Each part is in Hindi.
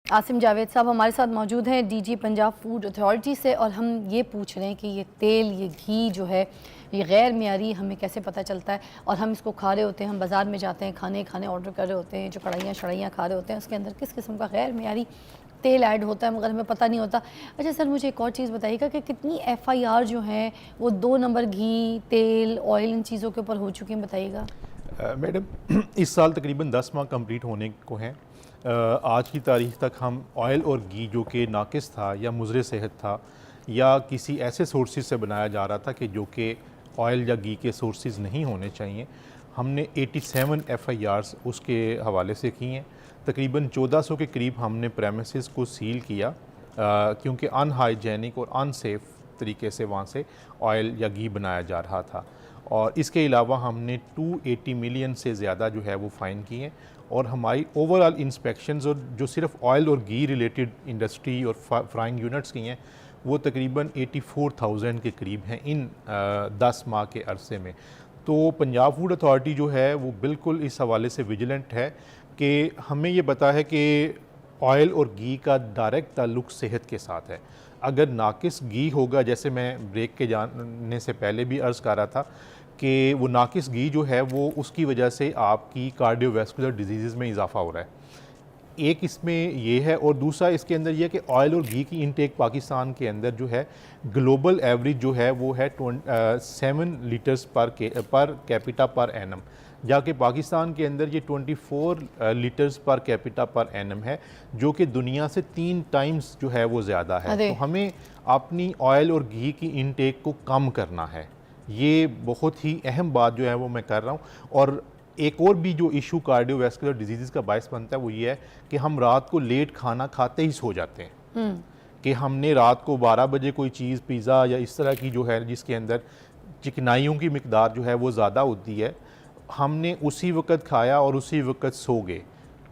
आसिम जावेद साहब हमारे साथ मौजूद हैं, डीजी पंजाब फूड अथॉरिटी से, और हम ये पूछ रहे हैं कि ये तेल, ये घी जो है, ये गैर मियारी हमें कैसे पता चलता है? और हम इसको खा रहे होते हैं, हम बाज़ार में जाते हैं, खाने ऑर्डर कर रहे होते हैं, जो कढ़ाइयाँ शढ़ाइयाँ खा रहे होते हैं, उसके अंदर किस किस्म का गैर मियारी तेल ऐड होता है मगर हमें पता नहीं होता। अच्छा सर, मुझे एक और चीज़ बताइएगा कि कितनी FIR जो हैं वो 2 नंबर घी, तेल, ऑयल, इन चीज़ों के ऊपर हो चुकी हैं, बताइएगा। मैडम, इस साल तकरीबन 10 माह कंप्लीट होने को हैं। आज की तारीख तक हम ऑयल और घी जो कि नाकिस था या मुज़र सेहत था या किसी ऐसे सोर्सेज से बनाया जा रहा था कि जो कि ऑयल या घी के सोर्सेज नहीं होने चाहिए, हमने 87 FIRs उसके हवाले से की हैं। तकरीबन 1400 के करीब हमने प्रेमिसेस को सील किया क्योंकि अनहाइजेनिक और अनसेफ तरीके से वहाँ से ऑयल या घी बनाया जा रहा था। और इसके अलावा हमने 280 मिलियन से ज़्यादा जो है वो फ़ाइन किए, और हमारी ओवरऑल इंस्पेक्शंस और जो सिर्फ ऑयल और घी रिलेटेड इंडस्ट्री और फ्राइंग यूनिट्स की हैं वो तकरीबन 84,000 के करीब हैं इन 10 माह के अरसे में। तो पंजाब फूड अथॉरिटी जो है वो बिल्कुल इस हवाले से विजिलेंट है कि हमें ये पता है कि ऑयल और घी का डायरेक्ट ताल्लुक़ सेहत के साथ है। अगर नाकिस घी होगा, जैसे मैं ब्रेक के जाने से पहले भी अर्ज़ कर रहा था कि वो नाकिस घी जो है वो उसकी वजह से आपकी कार्डियोवैस्कुलर डिजीज़ में इजाफा हो रहा है। एक इसमें ये है, और दूसरा इसके अंदर ये है कि ऑयल और घी की इनटेक पाकिस्तान के अंदर जो है ग्लोबल एवरेज जो है वो है 7 litres per capita per annum, जाके पाकिस्तान के अंदर ये 24 litres per capita per annum है, जो कि दुनिया से 3 टाइम्स जो है वो ज़्यादा है। तो हमें अपनी ऑयल और घी की इनटेक को कम करना है। ये बहुत ही अहम बात जो है वो मैं कर रहा हूँ। और एक और भी जो इशू कार्डियोवैस्कुलर डिजीज़ का बायस बनता है वो ये है कि हम रात को लेट खाना खाते ही सो जाते हैं, कि हमने रात को 12 बजे कोई चीज़, पिज़्ज़ा या इस तरह की जो है जिसके अंदर चिकनाइयों की मिकदार जो है वो ज़्यादा होती है, हमने उसी वक्त खाया और उसी वक्त सो गए।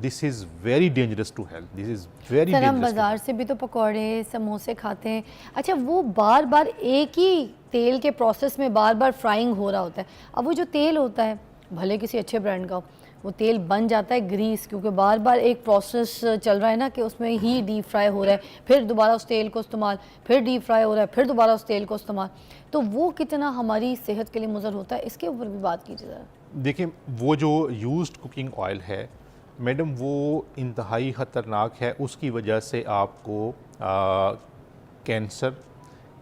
This is very dangerous to health, this is very sir, हम डेंजरस। बाज़ार से भी तो पकौड़े, समोसे खाते हैं। अच्छा, वो बार बार एक ही तेल के प्रोसेस में बार बार फ्राइंग हो रहा होता है। अब वो जो तेल होता है, भले किसी अच्छे ब्रांड का हो, वो तेल बन जाता है ग्रीस, क्योंकि बार बार एक प्रोसेस चल रहा है ना कि उसमें ही डीप फ्राई हो रहा है, फिर दोबारा उस तेल को इस्तेमाल, फिर डीप फ्राई हो रहा है, फिर दोबारा उस तेल को इस्तेमाल। तो वो कितना हमारी सेहत के लिए मुज़र होता है, इसके ऊपर भी बात कीजिए ज़रा। देखिए, वो जो यूज्ड कुकिंग ऑयल है मैडम, वो इंतहाई ख़तरनाक है। उसकी वजह से आपको कैंसर,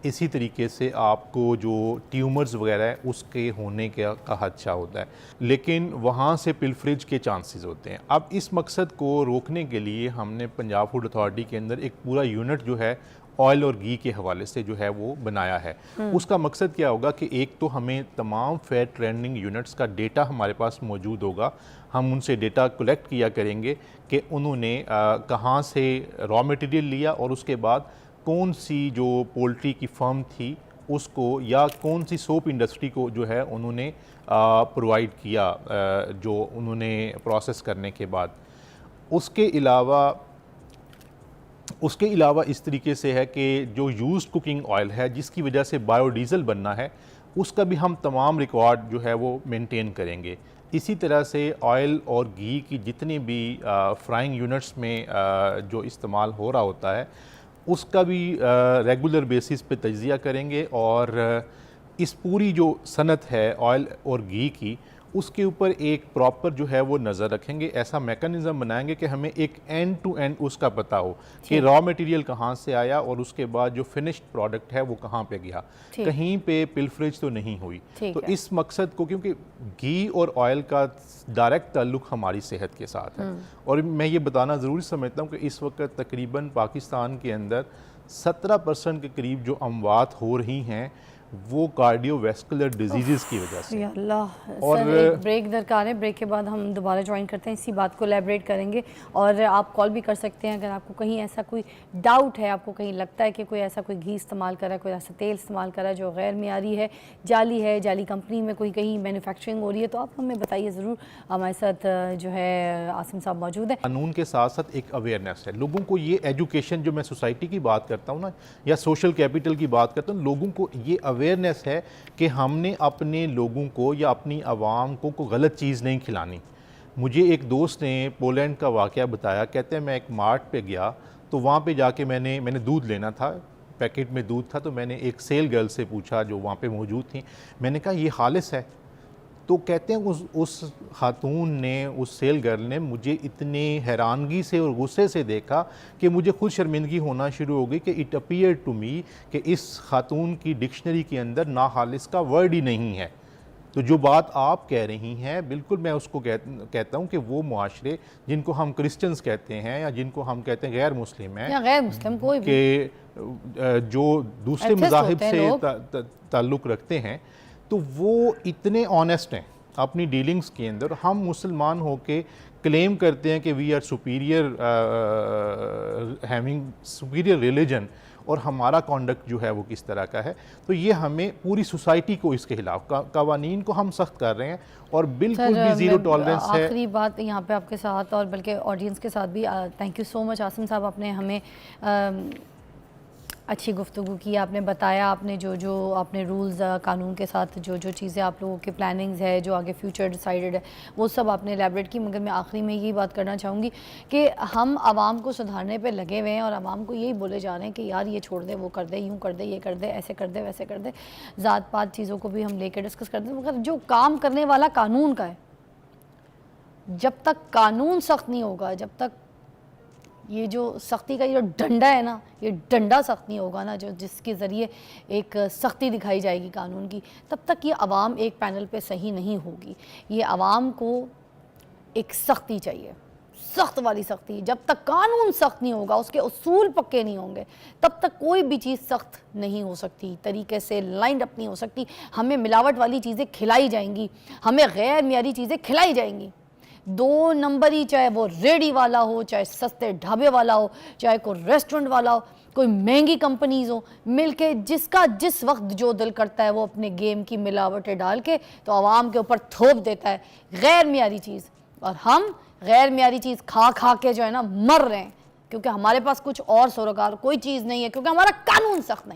इसी तरीके से आपको जो ट्यूमर्स वगैरह है उसके होने का खदशा होता है, लेकिन वहाँ से पिलफरेज के चांसेस होते हैं। अब इस मकसद को रोकने के लिए हमने पंजाब फूड अथॉरिटी के अंदर एक पूरा यूनिट जो है ऑयल और घी के हवाले से जो है वो बनाया है। उसका मकसद क्या होगा कि एक तो हमें तमाम फेयर ट्रेंडिंग यूनिट्स का डेटा हमारे पास मौजूद होगा, हम उनसे डेटा कलेक्ट किया करेंगे कि उन्होंने कहाँ से रॉ मटेरियल लिया और उसके बाद कौन सी जो पोल्ट्री की फर्म थी उसको, या कौन सी सोप इंडस्ट्री को जो है उन्होंने प्रोवाइड किया जो उन्होंने प्रोसेस करने के बाद। उसके अलावा इस तरीके से है कि जो यूज्ड कुकिंग ऑयल है जिसकी वजह से बायोडीज़ल बनना है, उसका भी हम तमाम रिकॉर्ड जो है वो मेंटेन करेंगे। इसी तरह से ऑयल और घी की जितनी भी फ्राइंग यूनिट्स में जो इस्तेमाल हो रहा होता है उसका भी रेगुलर बेसिस पे तज्ज़िया करेंगे, और इस पूरी जो सनत है ऑयल और घी की, उसके ऊपर एक प्रॉपर जो है वो नज़र रखेंगे। ऐसा मेकनिज़म बनाएंगे कि हमें एक एंड टू एंड उसका पता हो कि रॉ मटेरियल कहाँ से आया और उसके बाद जो फिनिश्ड प्रोडक्ट है वो कहाँ पे गया, कहीं पे पिलफरेज तो नहीं हुई। तो इस मकसद को, क्योंकि घी और ऑयल का डायरेक्ट ताल्लुक़ हमारी सेहत के साथ है, और मैं ये बताना ज़रूरी समझता हूँ कि इस वक्त तकरीबन पाकिस्तान के अंदर 17% के करीब जो अमवात हो रही हैं वो कार्डियोवैस्कुलर डिजीज़ की वजह से। अल्लाह। और सर, एक ब्रेक दरकार है, ब्रेक के बाद हम दोबारा ज्वाइन करते हैं, इसी बात को एलैबोरेट करेंगे। और आप कॉल भी कर सकते हैं अगर आपको कहीं ऐसा कोई डाउट है, आपको कहीं लगता है कि कोई ऐसा कोई घी इस्तेमाल कर रहा है, कोई ऐसा तेल इस्तेमाल कर रहा है जो गैर मियारी है, जाली कंपनी में कोई कहीं मैन्युफैक्चरिंग हो रही है, तो आप हमें बताइए ज़रूर। हमारे साथ जो है आसिम साहब मौजूद है। कानून के साथ साथ एक अवेयरनेस है लोगों को, ये एजुकेशन जो मैं सोसाइटी की बात करता हूँ ना, या सोशल कैपिटल की बात करता हूँ, लोगों को ये अवेयरनेस है कि हमने अपने लोगों को या अपनी आवाम को गलत चीज़ नहीं खिलानी। मुझे एक दोस्त ने पोलैंड का वाक़या बताया, कहते हैं मैं एक मार्ट पे गया तो वहाँ पे जाके मैंने दूध लेना था, पैकेट में दूध था, तो मैंने एक सेल गर्ल से पूछा जो वहाँ पे मौजूद थी, मैंने कहा ये खालिस है? तो कहते हैं उस खातून ने, उस सेल गर्ल ने मुझे इतने हैरानगी से और गुस्से से देखा कि मुझे खुद शर्मिंदगी होना शुरू हो गई कि इट अपीयर टू मी कि इस खातून की डिक्शनरी के अंदर नाखालिस का वर्ड ही नहीं है। तो जो बात आप कह रही हैं, बिल्कुल मैं उसको कहता हूँ कि वो मुआशरे जिनको हम क्रिश्चियंस कहते हैं या जिनको हम कहते हैं गैर मुस्लिम हैं या गैर मुस्लिम कोई भी कि जो दूसरे Atheist मज़ाहिब होते हैं से लोग। ताल्लुक़ रखते हैं, तो वो इतने ऑनेस्ट हैं अपनी डीलिंग्स के अंदर। हम मुसलमान होके क्लेम करते हैं कि we are superior, having superior religion, और हमारा कॉन्डक्ट जो है वो किस तरह का है। तो ये हमें पूरी सोसाइटी को इसके खिलाफ कवानीन को हम सख्त कर रहे हैं और बिल्कुल भी ज़ीरो टॉलरेंस है। आखिरी बात यहाँ पे आपके साथ और बल्कि ऑडियंस के साथ भी, thank you so much Asim साहब, आपने हमें अच्छी गुफ्तगू की, आपने बताया, आपने जो आपने रूल्स कानून के साथ जो चीज़ें आप लोगों की प्लानिंग्स है, जो आगे फ्यूचर डिसाइडेड है, वो सब आपने एलैबोरेट की। मगर मैं आखिरी में यही बात करना चाहूँगी कि हम आवाम को सुधारने पे लगे हुए हैं और आवाम को यही बोले जा रहे हैं कि यार ये छोड़ दे, वो कर दे, यूँ कर दे, ये कर दे, ऐसे कर दे, वैसे कर दे, ज़ात पात चीज़ों को भी हम लेकर डिस्कस करते हैं। मगर जो काम करने वाला कानून का है, जब तक कानून सख्त नहीं होगा, जब तक ये जो सख्ती का ये डंडा है ना, ये डंडा सख्त नहीं होगा ना, जो जिसके ज़रिए एक सख्ती दिखाई जाएगी कानून की, तब तक ये आवाम एक पैनल पे सही नहीं होगी। ये आवाम को एक सख्ती चाहिए, सख्त वाली सख्ती। जब तक कानून सख्त नहीं होगा, उसके उसूल पक्के नहीं होंगे, तब तक कोई भी चीज़ सख्त नहीं हो सकती, तरीके से लाइंड अप नहीं हो सकती। हमें मिलावट वाली चीज़ें खिलाई जाएंगी, हमें गैर मियारी चीज़ें खिलाई जाएंगी। 2 नंबरी, चाहे वो रेडी वाला हो, चाहे सस्ते ढाबे वाला हो, चाहे कोई रेस्टोरेंट वाला हो, कोई महंगी कंपनीज हो, मिलके जिसका जिस वक्त जो दिल करता है वो अपने गेम की मिलावटें डाल के तो आवाम के ऊपर थोप देता है गैर मियारी चीज़। और हम गैर मियारी चीज़ खा खा के जो है ना मर रहे हैं, क्योंकि हमारे पास कुछ और सरोकार कोई चीज़ नहीं है, क्योंकि हमारा कानून सख्त नहीं।